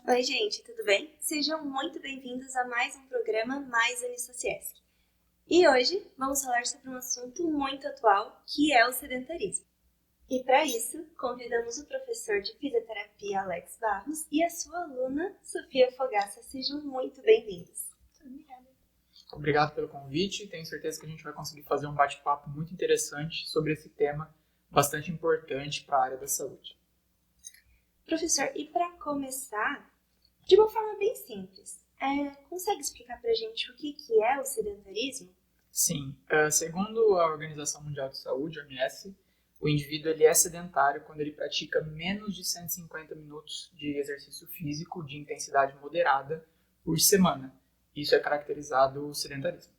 Oi, gente, tudo bem? Sejam muito bem-vindos a mais um programa Mais Unisociesc. E hoje vamos falar sobre um assunto muito atual, que é o sedentarismo. E para isso, convidamos o professor de fisioterapia Alex Barros e a sua aluna Sofia Fogaça. Sejam muito bem-vindos. Obrigada. Obrigado pelo convite. Tenho certeza que a gente vai conseguir fazer um bate-papo muito interessante sobre esse tema bastante importante para a área da saúde. Professor, e para começar, de uma forma bem simples, consegue explicar para a gente o que é o sedentarismo? Sim, segundo a Organização Mundial de Saúde, a OMS, o indivíduo ele é sedentário quando ele pratica menos de 150 minutos de exercício físico de intensidade moderada por semana. Isso é caracterizado o sedentarismo.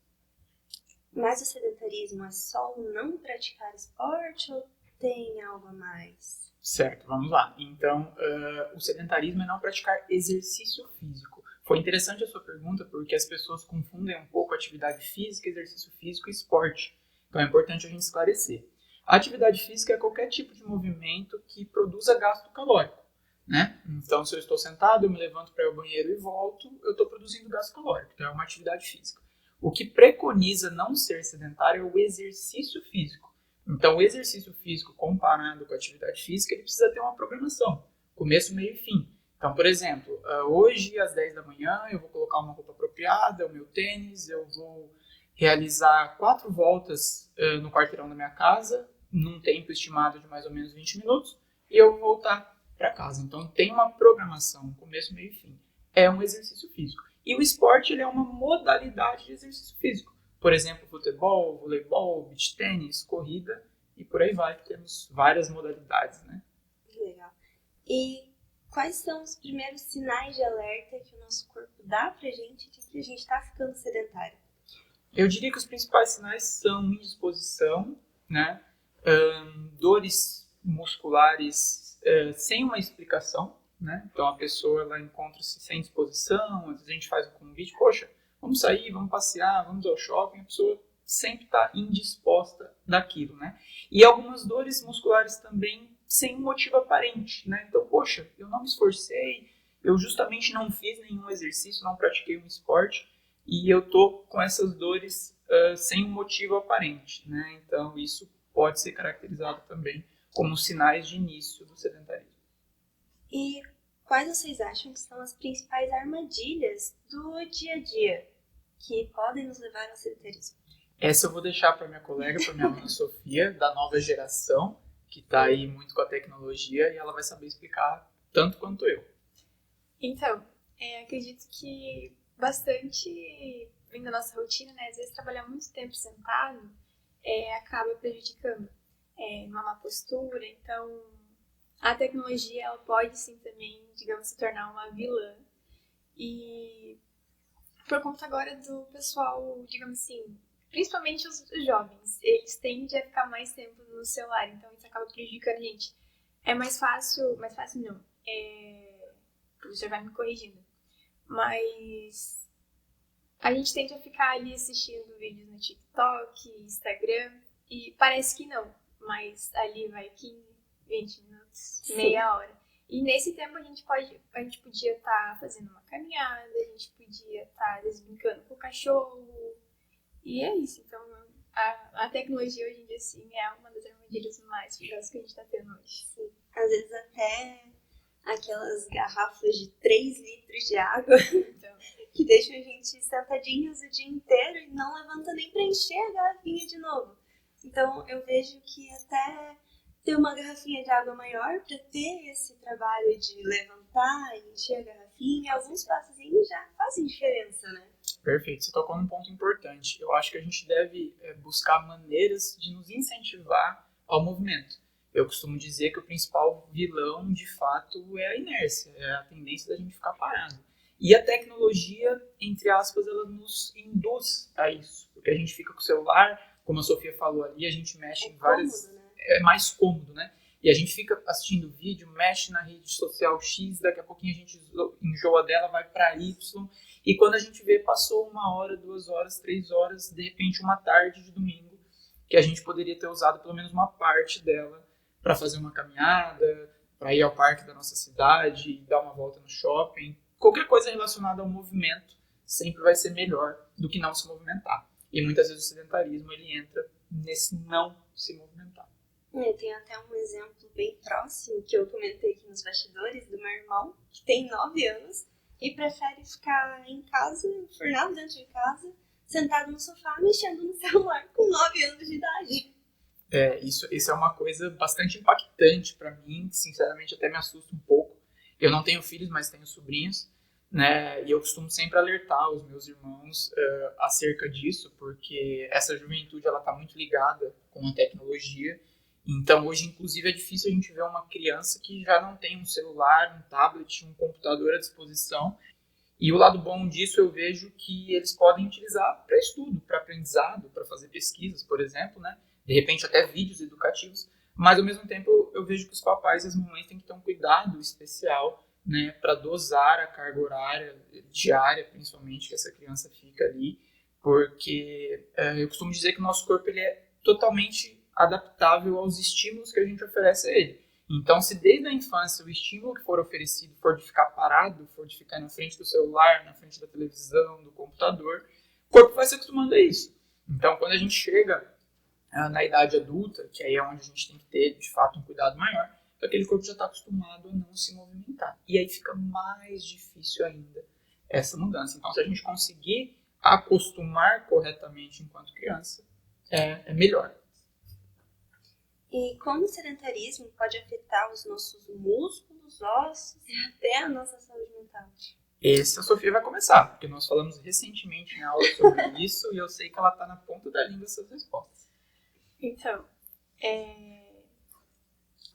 Mas o sedentarismo é só o não praticar esporte ou tem algo a mais? Certo, vamos lá. Então, o sedentarismo é não praticar exercício físico. Foi interessante a sua pergunta porque as pessoas confundem um pouco atividade física, exercício físico e esporte. Então é importante a gente esclarecer. A atividade física é qualquer tipo de movimento que produza gasto calórico, né? Então, se eu estou sentado, eu me levanto para ir ao banheiro e volto, eu estou produzindo gasto calórico. Então é uma atividade física. O que preconiza não ser sedentário é o exercício físico. Então, o exercício físico comparado com a atividade física, ele precisa ter uma programação, começo, meio e fim. Então, por exemplo, hoje às 10 da manhã eu vou colocar uma roupa apropriada, o meu tênis, eu vou realizar 4 voltas no quarteirão da minha casa, num tempo estimado de mais ou menos 20 minutos, e eu vou voltar para casa. Então, tem uma programação, começo, meio e fim. É um exercício físico. E o esporte ele é uma modalidade de exercício físico. Por exemplo, futebol, voleibol, beach tênis, corrida e por aí vai. Temos várias modalidades, né? Legal. E quais são os primeiros sinais de alerta que o nosso corpo dá pra gente de que a gente tá ficando sedentário? Eu diria que os principais sinais são indisposição, né? Dores musculares sem uma explicação, né? Então a pessoa ela encontra-se sem disposição, às vezes a gente faz um convite, poxa, vamos sair, vamos passear, vamos ao shopping, a pessoa sempre está indisposta daquilo, né? E algumas dores musculares também sem um motivo aparente, né? Então, poxa, eu não me esforcei, eu justamente não fiz nenhum exercício, não pratiquei um esporte e eu tô com essas dores sem um motivo aparente, né? Então, isso pode ser caracterizado também como sinais de início do sedentarismo. E quais vocês acham que são as principais armadilhas do dia a dia que podem nos levar ao sedentarismo? Essa eu vou deixar para minha colega, para minha aluna Sofia, da nova geração, que está aí muito com a tecnologia, e ela vai saber explicar tanto quanto eu. Então, acredito que bastante vindo da nossa rotina, né? Às vezes trabalhar muito tempo sentado acaba prejudicando uma má postura. Então, a tecnologia ela pode sim também, digamos, se tornar uma vilã. E por conta agora do pessoal, digamos assim, principalmente os jovens, eles tendem a ficar mais tempo no celular, então isso acaba prejudicando a gente. É mais fácil não, o professor vai me corrigindo, mas a gente tende a ficar ali assistindo vídeos no TikTok, Instagram, e parece que não, mas ali vai 15, 20 minutos, Sim. meia hora. E nesse tempo a gente podia estar fazendo uma caminhada, a gente podia estar às vezes brincando com o cachorro. E é isso. Então a tecnologia hoje em dia sim é uma das armadilhas mais perigosas que a gente está tendo hoje. Sim. Às vezes até aquelas garrafas de 3 litros de água Então, que deixam a gente sentadinhos o dia inteiro e não levanta nem para encher a garrafinha de novo. Então eu vejo que até ter uma garrafinha de água maior para ter esse trabalho de levantar e encher a garrafinha, alguns passos já fazem diferença, né? Perfeito, você tocou num ponto importante. Eu acho que a gente deve buscar maneiras de nos incentivar ao movimento. Eu costumo dizer que o principal vilão, de fato, é a inércia, é a tendência da gente ficar parado. E a tecnologia, entre aspas, ela nos induz a isso. Porque a gente fica com o celular, como a Sofia falou ali, a gente mexe em várias... Cômodo, né? É mais cômodo, né? E a gente fica assistindo vídeo, mexe na rede social X, daqui a pouquinho a gente enjoa dela, vai para Y. E quando a gente vê, passou 1 hora, 2 horas, 3 horas, de repente uma tarde de domingo, que a gente poderia ter usado pelo menos uma parte dela para fazer uma caminhada, para ir ao parque da nossa cidade, dar uma volta no shopping. Qualquer coisa relacionada ao movimento sempre vai ser melhor do que não se movimentar. E muitas vezes o sedentarismo ele entra nesse não se movimentar. Eu tenho até um exemplo bem próximo que eu comentei aqui nos bastidores do meu irmão, que tem 9 anos e prefere ficar em casa, enfurnado dentro de casa, sentado no sofá, mexendo no celular com 9 anos de idade. Isso é uma coisa bastante impactante para mim, que sinceramente até me assusta um pouco. Eu não tenho filhos, mas tenho sobrinhos, né? E eu costumo sempre alertar os meus irmãos acerca disso, porque essa juventude ela está muito ligada com a tecnologia. Então hoje, inclusive, é difícil a gente ver uma criança que já não tem um celular, um tablet, um computador à disposição. E o lado bom disso eu vejo que eles podem utilizar para estudo, para aprendizado, para fazer pesquisas, por exemplo, né? De repente até vídeos educativos, mas ao mesmo tempo eu vejo que os papais e as mamães têm que ter um cuidado especial, né, para dosar a carga horária, diária principalmente, que essa criança fica ali, porque eu costumo dizer que o nosso corpo ele é totalmente adaptável aos estímulos que a gente oferece a ele. Então, se desde a infância o estímulo que for oferecido for de ficar parado, for de ficar na frente do celular, na frente da televisão, do computador, o corpo vai se acostumando a isso. Então, quando a gente chega na idade adulta, que aí é onde a gente tem que ter, de fato, um cuidado maior, aquele corpo já está acostumado a não se movimentar. E aí fica mais difícil ainda essa mudança. Então, se a gente conseguir acostumar corretamente enquanto criança, é melhor. E como o sedentarismo pode afetar os nossos músculos, ossos e até a nossa saúde mental? Esse a Sofia vai começar, porque nós falamos recentemente na aula sobre isso e eu sei que ela está na ponta da língua essas respostas. Então,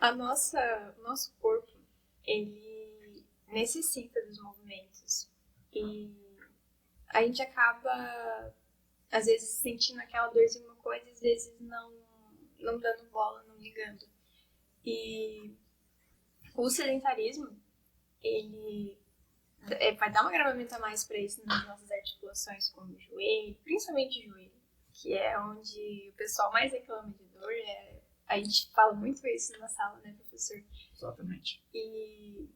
o nosso corpo, ele necessita dos movimentos. E a gente acaba, às vezes, sentindo aquela dorzinha uma coisa, às vezes não dando bola, não ligando. E o sedentarismo, ele vai dar um agravamento a mais para isso nas nossas articulações, como o joelho, principalmente o joelho, que é onde o pessoal mais reclama de dor. A gente fala muito isso na sala, né, professor? Exatamente. E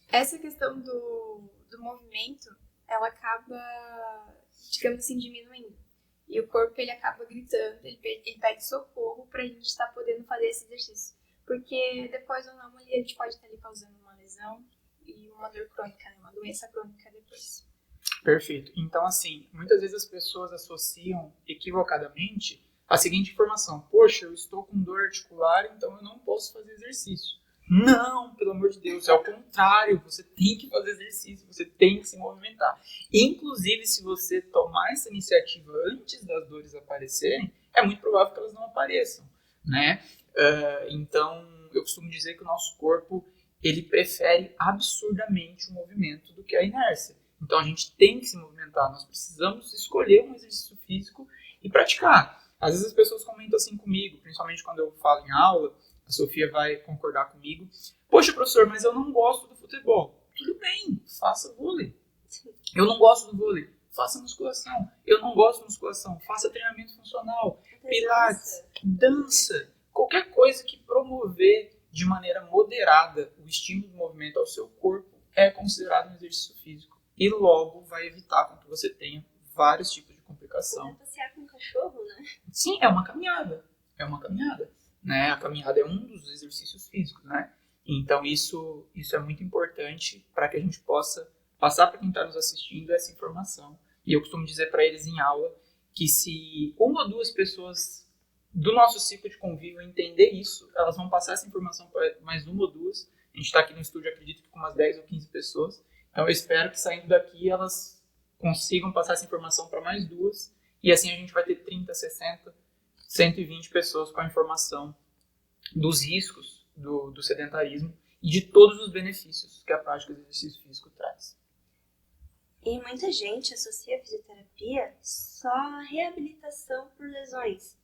essa questão do movimento, ela acaba, digamos assim, diminuindo. E o corpo, ele acaba gritando, ele pede socorro pra gente estar podendo fazer esse exercício. Porque depois ou não, a gente pode estar ali causando uma lesão e uma dor crônica, né? Uma doença crônica depois. Perfeito. Então, assim, muitas vezes as pessoas associam equivocadamente a seguinte informação: poxa, eu estou com dor articular, então eu não posso fazer exercício. Não, pelo amor de Deus, é o contrário. Você tem que fazer exercício, você tem que se movimentar. Inclusive, se você tomar essa iniciativa antes das dores aparecerem, é muito provável que elas não apareçam, né? Então, eu costumo dizer que o nosso corpo ele prefere absurdamente o movimento do que a inércia. Então, a gente tem que se movimentar. Nós precisamos escolher um exercício físico e praticar. Às vezes as pessoas comentam assim comigo, principalmente quando eu falo em aula. A Sofia vai concordar comigo. Poxa, professor, mas eu não gosto do futebol. Tudo bem, faça vôlei. Eu não gosto do vôlei. Faça musculação. Eu não gosto de musculação. Faça treinamento funcional. Pilates, dança. Qualquer coisa que promover de maneira moderada o estímulo do movimento ao seu corpo é considerado um exercício físico. E logo vai evitar com que você tenha vários tipos de complicação. Passear com um cachorro, né? Sim, é uma caminhada. É uma caminhada. Né? A caminhada é um dos exercícios físicos, né? Então isso é muito importante para que a gente possa passar para quem está nos assistindo essa informação. E eu costumo dizer para eles em aula que se uma ou duas pessoas do nosso ciclo de convívio entender isso, elas vão passar essa informação para mais uma ou duas. A gente está aqui no estúdio, acredito que com umas 10 ou 15 pessoas. Então eu espero que saindo daqui elas consigam passar essa informação para mais duas. E assim a gente vai ter 30, 60, 120 pessoas com a informação dos riscos do sedentarismo e de todos os benefícios que a prática do exercício físico traz. E muita gente associa a fisioterapia só à reabilitação por lesões.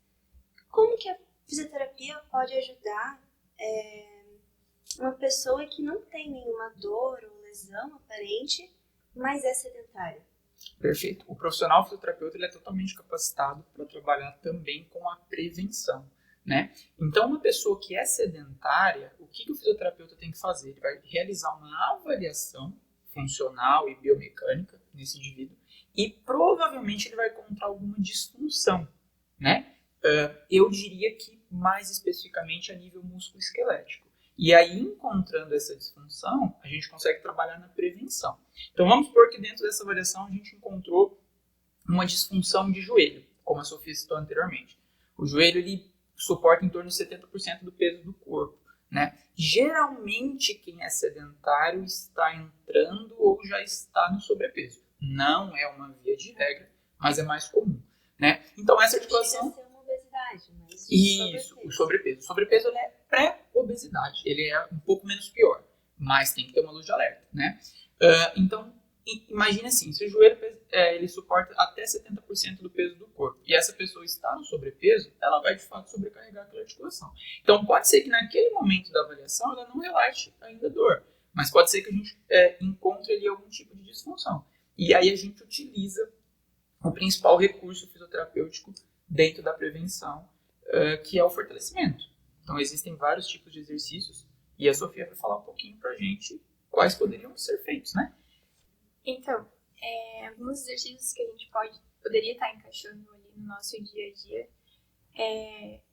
Como que a fisioterapia pode ajudar uma pessoa que não tem nenhuma dor ou lesão aparente, mas é sedentária? Perfeito. O profissional fisioterapeuta ele é totalmente capacitado para trabalhar também com a prevenção, né? Então, uma pessoa que é sedentária, o que o fisioterapeuta tem que fazer? Ele vai realizar uma avaliação funcional e biomecânica nesse indivíduo e provavelmente ele vai encontrar alguma disfunção, né? Eu diria que mais especificamente a nível musculoesquelético. E aí, encontrando essa disfunção, a gente consegue trabalhar na prevenção. Então, vamos supor que dentro dessa avaliação a gente encontrou uma disfunção de joelho, como a Sofia citou anteriormente. O joelho ele suporta em torno de 70% do peso do corpo, né? Geralmente, quem é sedentário está entrando ou já está no sobrepeso. Não é uma via de regra, mas é mais comum, né? Então, essa articulação... Chega a ser uma obesidade, mas Isso, o sobrepeso. O sobrepeso ele é pré-obesidade, ele é um pouco menos pior, mas tem que ter uma luz de alerta, né? Então, imagine assim, se o joelho ele suporta até 70% do peso do corpo e essa pessoa está no sobrepeso, ela vai de fato sobrecarregar aquela articulação. Então, pode ser que naquele momento da avaliação ela não relaxe ainda a dor, mas pode ser que a gente encontre ali algum tipo de disfunção. E aí a gente utiliza o principal recurso fisioterapêutico dentro da prevenção, que é o fortalecimento. Então, existem vários tipos de exercícios e a Sofia vai falar um pouquinho pra gente quais poderiam ser feitos, né? Então, alguns exercícios que a gente poderia estar encaixando ali no nosso dia a dia.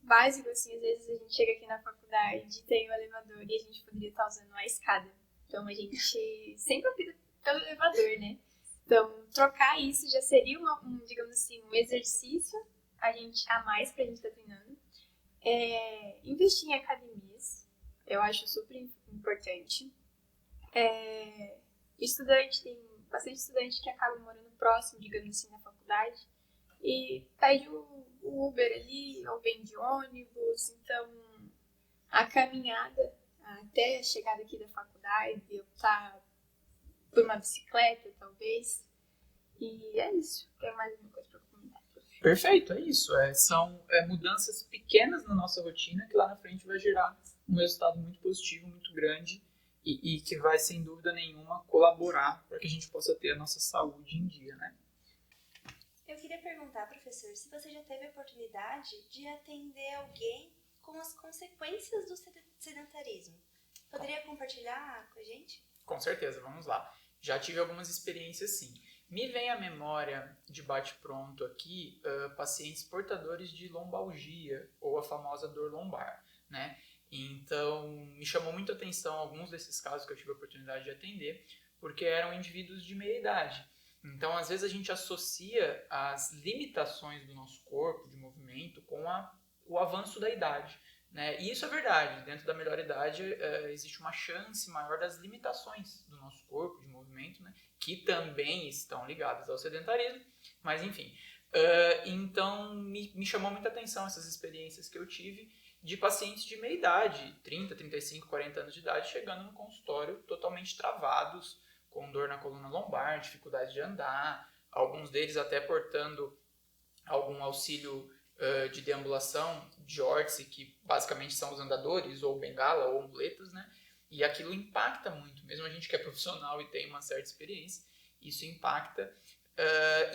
Básico, assim, às vezes a gente chega aqui na faculdade, tem o elevador e a gente poderia estar usando uma escada. Então, a gente sempre opta pelo elevador, né? Então, trocar isso já seria digamos assim, um exercício a mais pra gente estar treinando. Investir em academias, eu acho super importante. Tem bastante estudante que acaba morando próximo, digamos assim, da faculdade e pede o Uber ali, ou vem de ônibus. Então, a caminhada até a chegada aqui da faculdade, optar por uma bicicleta, talvez. E é isso. Tem mais alguma coisa para comentar? Perfeito, é isso. São mudanças pequenas na nossa rotina que lá na frente vai gerar um resultado muito positivo, muito grande e que vai, sem dúvida nenhuma, colaborar para que a gente possa ter a nossa saúde em dia, né? Eu queria perguntar, professor, se você já teve a oportunidade de atender alguém com as consequências do sedentarismo. Poderia compartilhar com a gente? Com certeza, vamos lá. Já tive algumas experiências, sim. Me vem à memória, de bate-pronto aqui, pacientes portadores de lombalgia, ou a famosa dor lombar, né? Então, me chamou muito a atenção alguns desses casos que eu tive a oportunidade de atender, porque eram indivíduos de meia idade. Então, às vezes a gente associa as limitações do nosso corpo, de movimento, com o avanço da idade, né? E isso é verdade. Dentro da melhor idade, existe uma chance maior das limitações do nosso corpo, de movimento, né? Que também estão ligadas ao sedentarismo. Mas, enfim. Então, me chamou muita atenção essas experiências que eu tive de pacientes de meia idade, 30, 35, 40 anos de idade, chegando no consultório totalmente travados, com dor na coluna lombar, dificuldade de andar, alguns deles até portando algum auxílio de deambulação, de órtese, que basicamente são os andadores, ou bengala, ou muletas, né? E aquilo impacta muito, mesmo a gente que é profissional e tem uma certa experiência, isso impacta.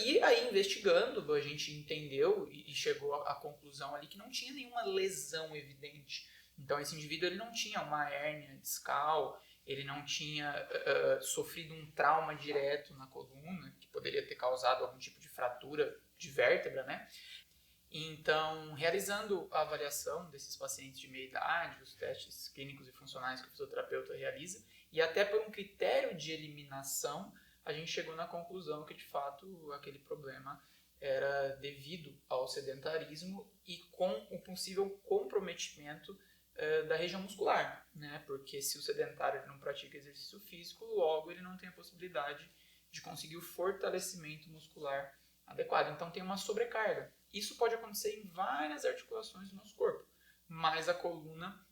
E aí, investigando, a gente entendeu e chegou à conclusão ali que não tinha nenhuma lesão evidente. Então, esse indivíduo ele não tinha uma hérnia discal, ele não tinha sofrido um trauma direto na coluna, que poderia ter causado algum tipo de fratura de vértebra, né? Então, realizando a avaliação desses pacientes de meia idade, os testes clínicos e funcionais que o fisioterapeuta realiza, e até por um critério de eliminação, a gente chegou na conclusão que, de fato, aquele problema era devido ao sedentarismo e com o possível comprometimento da região muscular, né? Porque se o sedentário não pratica exercício físico, logo ele não tem a possibilidade de conseguir o fortalecimento muscular adequado. Então tem uma sobrecarga. Isso pode acontecer em várias articulações do nosso corpo, mas a coluna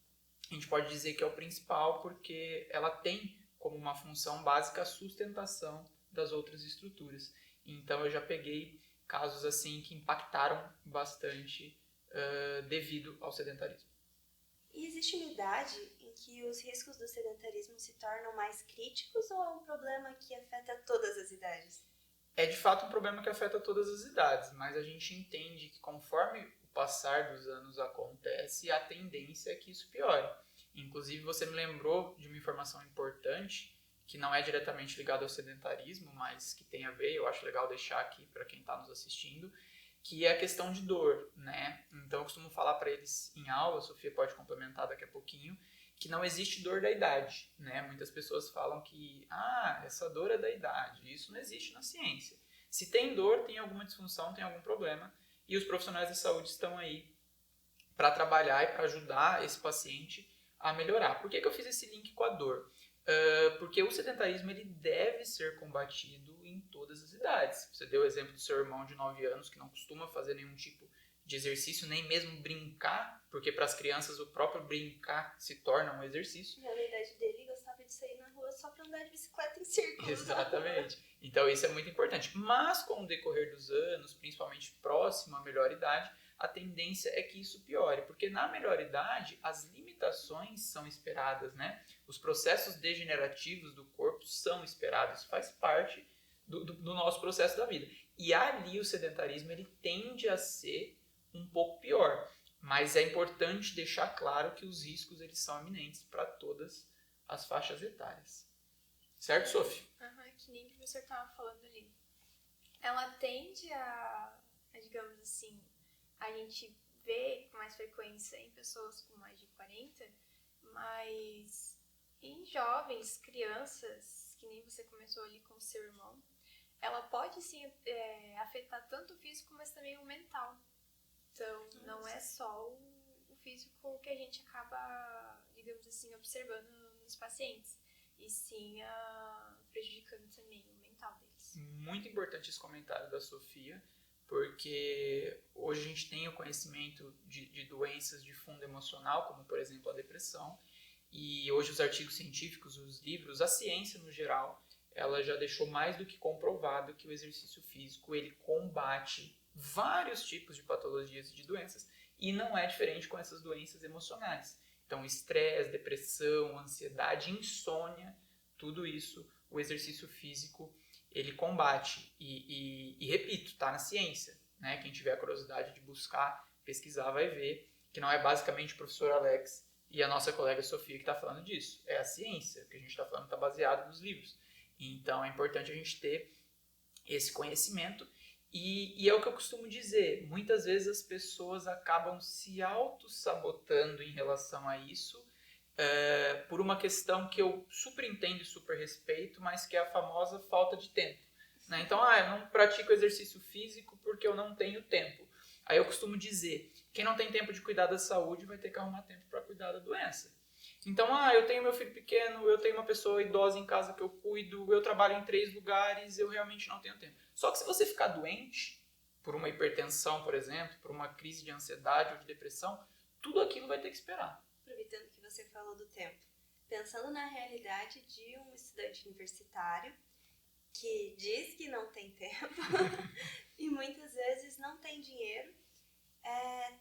a gente pode dizer que é o principal porque ela tem como uma função básica a sustentação das outras estruturas. Então eu já peguei casos assim que impactaram bastante devido ao sedentarismo. E existe uma idade em que os riscos do sedentarismo se tornam mais críticos ou é um problema que afeta todas as idades? É de fato um problema que afeta todas as idades, mas a gente entende que conforme o passar dos anos acontece, a tendência é que isso piore. Inclusive, você me lembrou de uma informação importante, que não é diretamente ligada ao sedentarismo, mas que tem a ver, eu acho legal deixar aqui para quem está nos assistindo, que é a questão de dor, né? Então, eu costumo falar para eles em aula, a Sofia pode complementar daqui a pouquinho, que não existe dor da idade, né? Muitas pessoas falam que, essa dor é da idade. Isso não existe na ciência. Se tem dor, tem alguma disfunção, tem algum problema, e os profissionais de saúde estão aí para trabalhar e para ajudar esse paciente a melhorar. Por que eu fiz esse link com a dor? Porque o sedentarismo ele deve ser combatido em todas as idades. Você deu o exemplo do seu irmão de 9 anos que não costuma fazer nenhum tipo de exercício, nem mesmo brincar, porque para as crianças o próprio brincar se torna um exercício. Na idade dele, gostava de sair na rua só para andar de bicicleta em círculos. Exatamente. Então isso é muito importante. Mas com o decorrer dos anos, principalmente próximo à melhor idade, a tendência é que isso piore, porque na melhor idade as limitações são esperadas, né? Os processos degenerativos do corpo são esperados, faz parte do nosso processo da vida. E ali o sedentarismo ele tende a ser um pouco pior, mas é importante deixar claro que os riscos eles são iminentes para todas as faixas etárias. Certo, Sophie? Que nem o professor estava falando ali. Ela tende a, digamos assim, a gente vê com mais frequência em pessoas com mais de 40, mas em jovens, crianças, que nem você começou ali com o seu irmão, ela pode sim afetar tanto o físico, mas também o mental. Então, não é só o físico que a gente acaba, digamos assim, observando nos pacientes, e sim prejudicando também o mental deles. Muito importante esse comentário da Sofia, porque hoje a gente tem o conhecimento de doenças de fundo emocional, como por exemplo a depressão, e hoje os artigos científicos, os livros, a ciência no geral, ela já deixou mais do que comprovado que o exercício físico ele combate vários tipos de patologias e de doenças, e não é diferente com essas doenças emocionais. Então, estresse, depressão, ansiedade, insônia, tudo isso o exercício físico ele combate. E repito, está na ciência. Né? Quem tiver a curiosidade de buscar, pesquisar, vai ver que não é basicamente o professor Alex e a nossa colega Sofia que está falando disso. É a ciência. O que a gente está falando está baseado nos livros. Então, é importante a gente ter esse conhecimento. E é o que eu costumo dizer. Muitas vezes as pessoas acabam se auto-sabotando em relação a isso, por uma questão que eu super entendo e super respeito, mas que é a famosa falta de tempo. Né? Então, eu não pratico exercício físico porque eu não tenho tempo. Aí eu costumo dizer, quem não tem tempo de cuidar da saúde vai ter que arrumar tempo para cuidar da doença. Então, eu tenho meu filho pequeno, eu tenho uma pessoa idosa em casa que eu cuido, eu trabalho em 3 lugares, eu realmente não tenho tempo. Só que se você ficar doente, por uma hipertensão, por exemplo, por uma crise de ansiedade ou de depressão, tudo aquilo vai ter que esperar. Aproveitando que você falou do tempo, pensando na realidade de um estudante universitário que diz que não tem tempo e muitas vezes não tem dinheiro,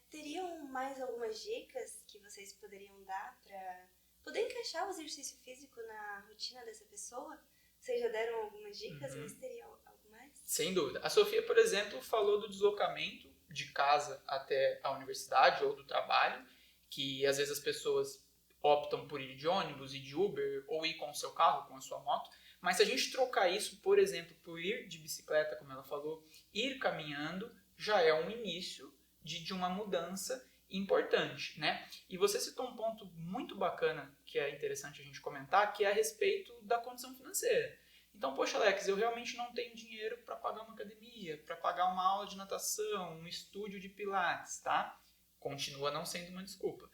teriam mais algumas dicas que vocês poderiam dar para poder encaixar o exercício físico na rotina dessa pessoa? Vocês já deram algumas dicas, mas teria algo mais? Sem dúvida. A Sofia, por exemplo, falou do deslocamento de casa até a universidade ou do trabalho, que às vezes as pessoas optam por ir de ônibus e de Uber ou ir com o seu carro, com a sua moto. Mas se a gente trocar isso, por exemplo, por ir de bicicleta, como ela falou, ir caminhando, já é um início de uma mudança importante, né? E você citou um ponto muito bacana que é interessante a gente comentar, que é a respeito da condição financeira. Então, poxa, Alex, eu realmente não tenho dinheiro para pagar uma academia, para pagar uma aula de natação, um estúdio de pilates, tá? Continua não sendo uma desculpa.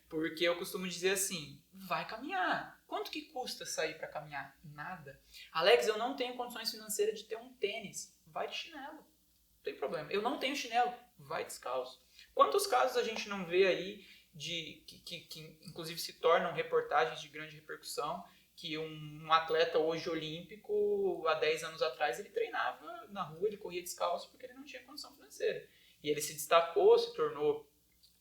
Porque eu costumo dizer assim, vai caminhar. Quanto que custa sair para caminhar? Nada. Alex, eu não tenho condições financeiras de ter um tênis. Vai de chinelo. Não tem problema. Eu não tenho chinelo. Vai descalço. Quantos casos a gente não vê aí que inclusive se tornam reportagens de grande repercussão, que um atleta hoje olímpico, há 10 anos atrás, ele treinava na rua, ele corria descalço porque ele não tinha condição financeira. E ele se destacou, se tornou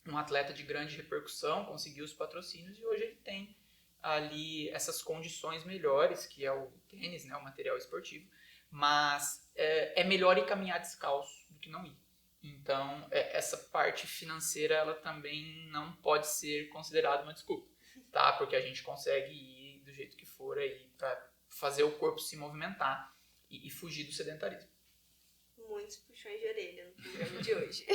um atleta de grande repercussão, conseguiu os patrocínios e hoje ele tem ali essas condições melhores, que é o tênis, né, o material esportivo, mas é melhor ir caminhar descalço do que não ir. Então, essa parte financeira ela também não pode ser considerada uma desculpa. tá? Porque a gente consegue ir do jeito que for aí para fazer o corpo se movimentar e fugir do sedentarismo. Muitos puxões de orelha no programa de hoje.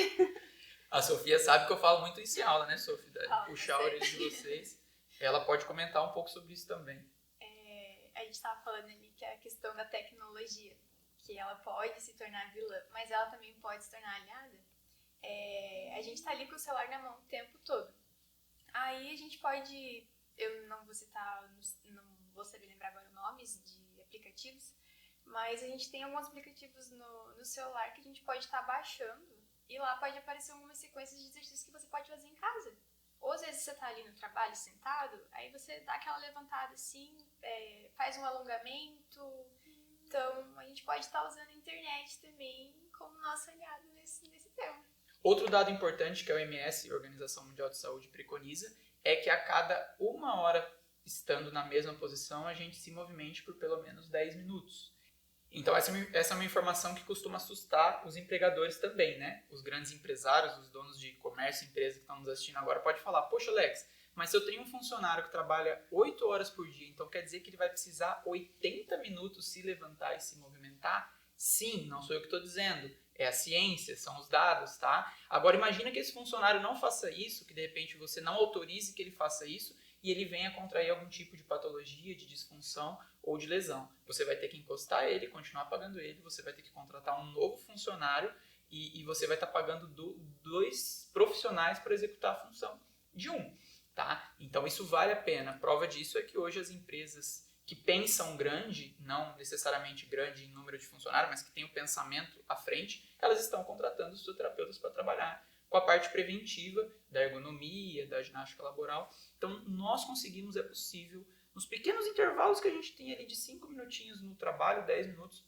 A Sofia sabe que eu falo muito isso em aula, né, Sofia? Puxar a orelha de vocês. Ela pode comentar um pouco sobre isso também. A gente estava falando ali que é a questão da tecnologia, que ela pode se tornar vilã, mas ela também pode se tornar aliada. A gente tá ali com o celular na mão o tempo todo. Aí a gente pode, eu não vou citar, não vou saber lembrar agora nomes de aplicativos, mas a gente tem alguns aplicativos no celular que a gente pode estar baixando e lá pode aparecer algumas sequências de exercícios que você pode fazer em casa. Ou às vezes você tá ali no trabalho sentado, aí você dá aquela levantada assim, faz um alongamento. Então a gente pode estar usando a internet também como nosso aliado nesse tema. Outro dado importante que a OMS, a Organização Mundial de Saúde, preconiza é que a cada 1 hora estando na mesma posição, a gente se movimente por pelo menos 10 minutos. Então essa é uma informação que costuma assustar os empregadores também, né? Os grandes empresários, os donos de comércio, empresas que estão nos assistindo agora, podem falar, poxa Alex, mas se eu tenho um funcionário que trabalha 8 horas por dia, então quer dizer que ele vai precisar 80 minutos se levantar e se movimentar? Sim, não sou eu que estou dizendo, é a ciência, são os dados, tá? Agora imagina que esse funcionário não faça isso, que de repente você não autorize que ele faça isso e ele venha contrair algum tipo de patologia, de disfunção ou de lesão. Você vai ter que encostar ele, continuar pagando ele, você vai ter que contratar um novo funcionário e você vai estar pagando 2 profissionais para executar a função de um, tá? Então isso vale a pena. A prova disso é que hoje as empresas que pensam grande, não necessariamente grande em número de funcionários, mas que têm o pensamento à frente, elas estão contratando os fisioterapeutas para trabalhar com a parte preventiva da ergonomia, da ginástica laboral. Então, nós conseguimos, é possível, nos pequenos intervalos que a gente tem ali de 5 minutinhos no trabalho, 10 minutos,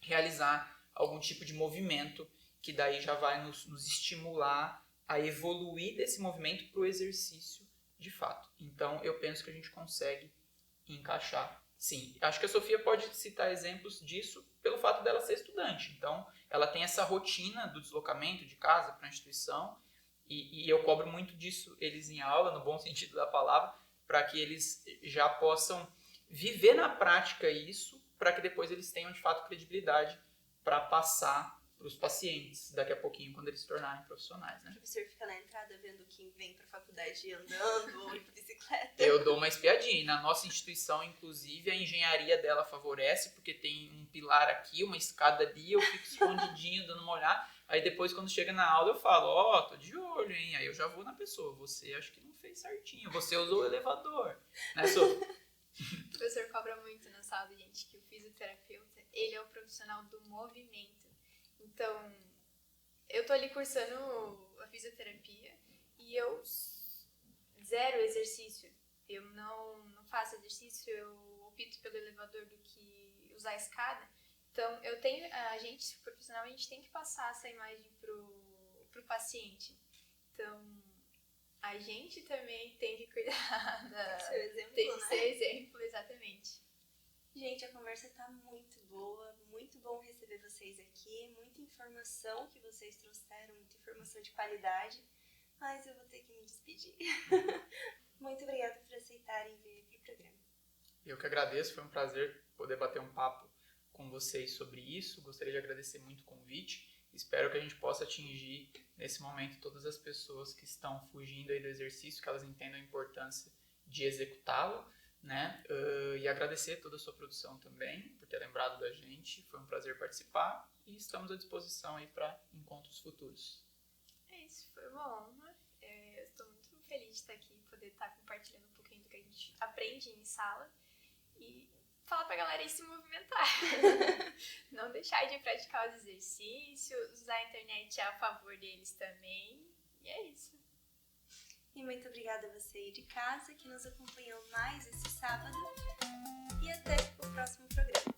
realizar algum tipo de movimento que daí já vai nos estimular a evoluir desse movimento para o exercício de fato. Então, eu penso que a gente consegue encaixar. Sim, acho que a Sofia pode citar exemplos disso pelo fato dela ser estudante. Então, ela tem essa rotina do deslocamento de casa para a instituição e eu cobro muito disso eles em aula, no bom sentido da palavra, para que eles já possam viver na prática isso, para que depois eles tenham de fato credibilidade para passar para os pacientes daqui a pouquinho, quando eles se tornarem profissionais, né? O professor fica na entrada vendo quem vem para a faculdade andando ou de bicicleta. Eu dou uma espiadinha. E na nossa instituição, inclusive, a engenharia dela favorece, porque tem um pilar aqui, uma escada ali, eu fico escondidinho, dando uma olhada. Aí depois, quando chega na aula, eu falo, tô de olho, hein? Aí eu já vou na pessoa. Você acho que não fez certinho. Você usou o elevador. Né, Sofia? O professor cobra muito na sala, gente, que o fisioterapeuta, ele é o profissional do movimento. Então, eu tô ali cursando a fisioterapia e eu zero exercício. Eu não faço exercício, eu opto pelo elevador do que usar a escada. Então, a gente, profissional, a gente tem que passar essa imagem pro paciente. Então, a gente também tem que cuidar Tem que ser exemplo, exatamente. Gente, a conversa tá muito boa, muito bom receber vocês aqui, muita informação que vocês trouxeram, muita informação de qualidade, mas eu vou ter que me despedir. Muito obrigada por aceitarem vir pro programa. Eu que agradeço, foi um prazer poder bater um papo com vocês sobre isso, gostaria de agradecer muito o convite, espero que a gente possa atingir nesse momento todas as pessoas que estão fugindo aí do exercício, que elas entendam a importância de executá-lo, né? E agradecer toda a sua produção também, por ter lembrado da gente. Foi um prazer participar e estamos à disposição aí para encontros futuros. É isso, foi uma honra. Eu estou muito feliz de estar aqui, poder estar compartilhando um pouquinho do que a gente aprende em sala e falar pra galera ir se movimentar. Não deixar de praticar os exercícios, usar a internet a favor deles também. E é isso. E muito obrigada a você aí de casa que nos acompanhou mais esse sábado. E até o próximo programa.